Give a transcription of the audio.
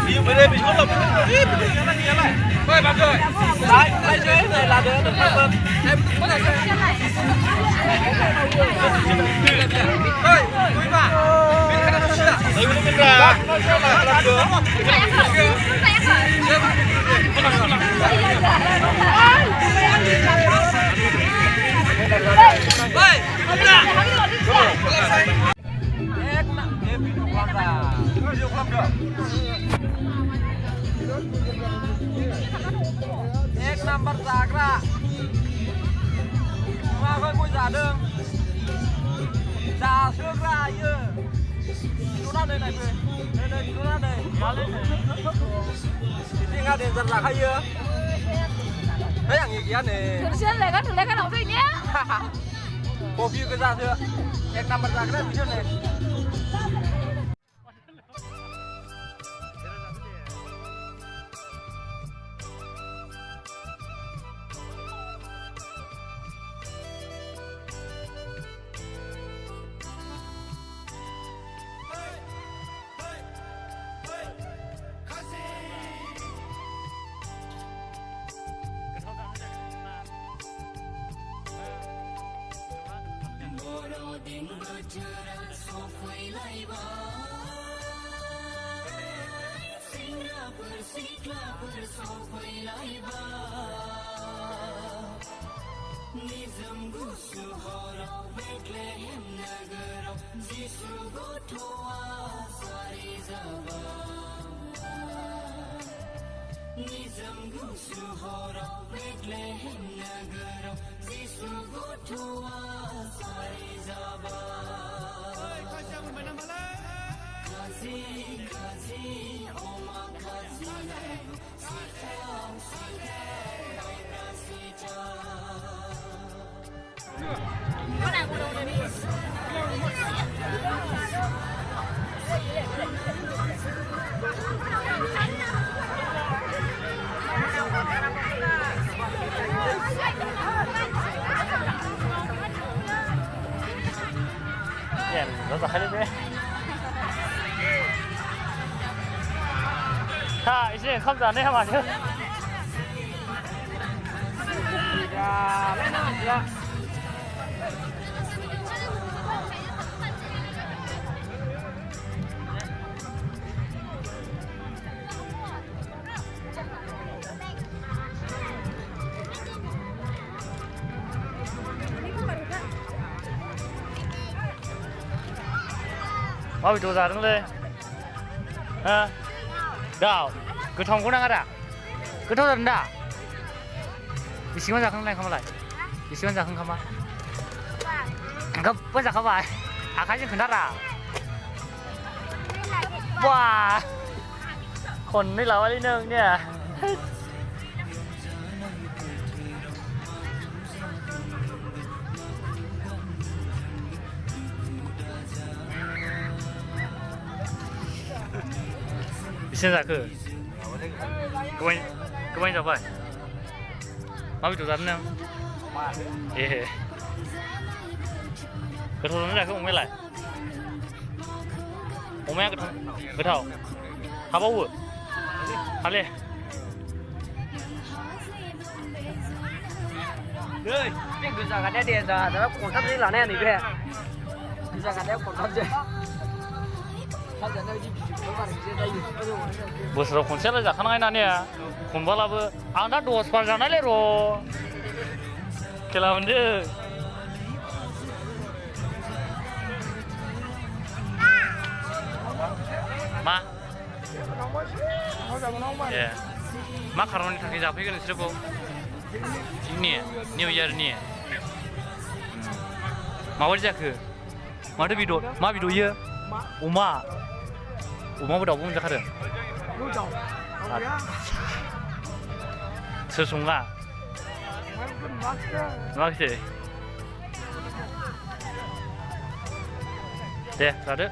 đi về đây mình có lộc ít cái gì này quay vào rồi đấy quay chơi này là được em có thể ơi quý bà bên cái đó chưa đấy bên ra làm được Ek number Zagra mà coi môi giả đường giả xương ra như chú ra đây này về đây chú ra đây má lên này thì nghe đến giật lạc hay chưa thấy hàng gì kia này thường xuyên lấy cái đầu gì nhé cô view cái ra chưa Ek number Zagra video này nó giật hết đấy. Ha, 이제 감자 내 하면 안 돼요? ya lên nào 마음이 더 다른데. 아, 야, 그 통구나 가라. 그 통다른다. 이 시간 자ข้างใน เข้ามาไหล 이 시간 자เข้ามาก็เปิ้นจะเข้าไปอาคาชิขึ้นน่ะว้าคนนี่เราอะไรนึงเนี่ย现在그 그만 잡아. 마음이 좀 다르네요. 예. cái thầu nó là cái ông mới lại. ông mới cái thầu. Hả bao vừa? Hả lên. Đây, biết cứ rằng cái đèn giờ nó còn thấp là nè này về. Cứ rằng cái còn thấp rồi. 보스로 콘셀을 작하는 게 아니야. 콘발라브 안다 도스 팔잖아요. 킬라운드. 마. 예. 마카로니 타기 잡히기는 싫고. 니, 뉴이어니. 마버리자 그. 마르비도, 마비도요. 오마. 오마보다 5분 작하든. 스송아. 막시. 네, 다들.